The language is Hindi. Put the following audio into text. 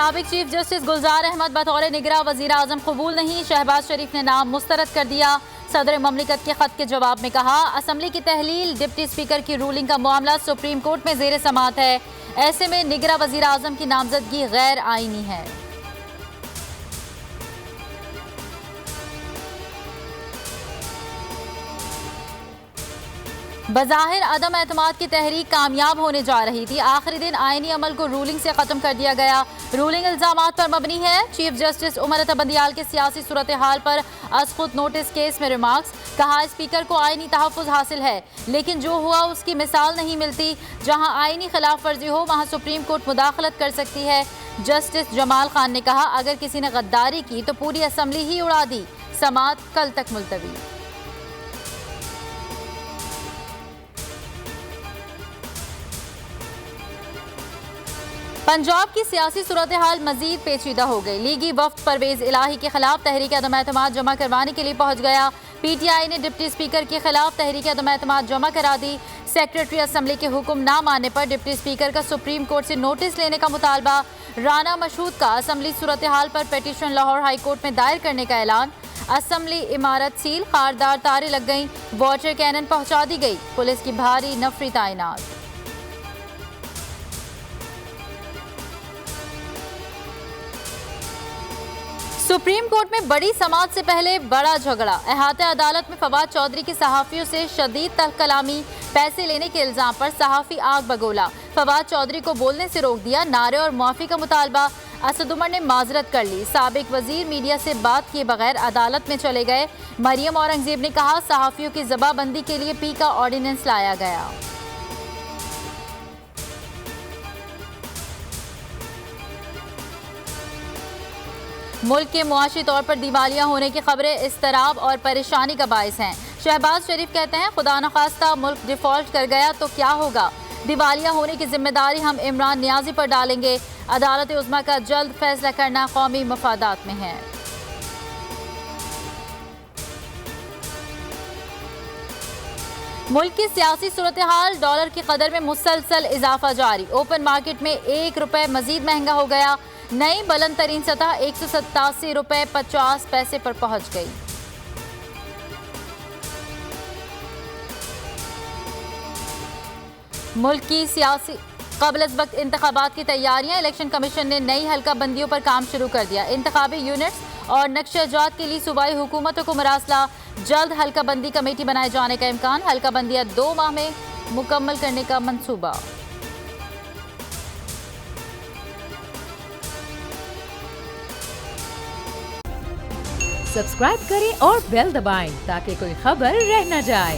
साबिक चीफ जस्टिस गुलजार अहमद बतौर निगरां वजीर आजम कबूल नहीं, शहबाज शरीफ ने नाम मुस्तरद कर दिया। सदर ममलिकत के खत के जवाब में कहा, असम्बली की तहलील डिप्टी स्पीकर की रूलिंग का मामला सुप्रीम कोर्ट में जेर समाअत है, ऐसे में निगरां वजीर आजम की नामजदगी गैर आईनी है। बज़ाहिर अदम एतमाद की तहरीक कामयाब होने जा रही थी, आखिरी दिन आईनी अमल को रूलिंग से खत्म कर दिया गया। रूलिंग इल्जामात पर मबनी है। चीफ जस्टिस उमर अता बंदियाल के सियासी सूरत हाल पर खुद नोटिस केस में रिमार्क्स, कहा स्पीकर को आईनी तहफ़्फ़ुज़ हासिल है, लेकिन जो हुआ उसकी मिसाल नहीं मिलती। जहां आईनी खिलाफ वर्जी हो वहां सुप्रीम कोर्ट मुदाखलत कर सकती है। जस्टिस जमाल खान ने कहा, अगर किसी ने गद्दारी की तो पूरी असम्बली ही उड़ा दी। समाअत कल तक मुलतवी। पंजाब की सियासी सूरत हाल मजीद पेचीदा हो गई। लीगी वफ्द परवेज इलाही के खिलाफ तहरीक अदम एतमाद जमा करवाने के लिए पहुंच गया। पीटीआई ने डिप्टी स्पीकर के खिलाफ तहरीक अदम एतमाद जमा करा दी। सेक्रेटरी असम्बली के हुक्म ना मानने पर डिप्टी स्पीकर का सुप्रीम कोर्ट से नोटिस लेने का मुतालबा। राना मशहूद का असम्बली सूरत हाल पर पिटीशन लाहौर हाई कोर्ट में दायर करने का ऐलान। असम्बली इमारत सील, खारदार तारें लग गईं, वाटर कैनन पहुंचा दी गई, पुलिस की भारी नफरी तैनात। सुप्रीम कोर्ट में बड़ी समाअत से पहले बड़ा झगड़ा। अहाते अदालत में फवाद चौधरी की सहाफियों से शदीद तहकलामी, पैसे लेने के इल्जाम पर सहाफी आग बगोला। फवाद चौधरी को बोलने से रोक दिया, नारे और मुआफी का मुतालबा। असद उमर ने माजरत कर ली। साबिक वजीर मीडिया से बात किए बगैर अदालत में चले गए। मरियम औरंगजेब ने कहा, सहाफियों की जबाबंदी के लिए पी का ऑर्डिनेंस लाया गया। मुल्क के मुआशी तौर पर दिवालिया होने की खबरें इस्तराब और परेशानी का बायस हैं। शहबाज शरीफ कहते हैं, खुदा न खास्ता मुल्क डिफॉल्ट कर गया तो क्या होगा। दिवालिया होने की जिम्मेदारी हम इमरान नियाजी पर डालेंगे। अदालत उज़्मा का जल्द फैसला करना कौमी मफादात में है। मुल्क की सियासी सूरत हाल, डॉलर की कदर में मुसलसल इजाफा जारी। ओपन मार्केट में 1 रुपये मजीद महंगा हो गया। नई बुलंद तरीन सतह 187 रुपये 50 पैसे पर पहुंच गई। मुल्क की सियासी क़ब्ल वक्त इंतखाबात की तैयारियां। इलेक्शन कमीशन ने नई हल्का बंदियों पर काम शुरू कर दिया। इंतखाबी यूनिट्स और नक्शेजात के लिए सूबाई हुकूमतों को मरासला। जल्द हल्का बंदी कमेटी बनाए जाने का इम्कान। हल्का बंदियां 2 माह में मुकम्मल करने का मंसूबा। सब्सक्राइब करें और बेल दबाएं ताकि कोई खबर रह न जाए।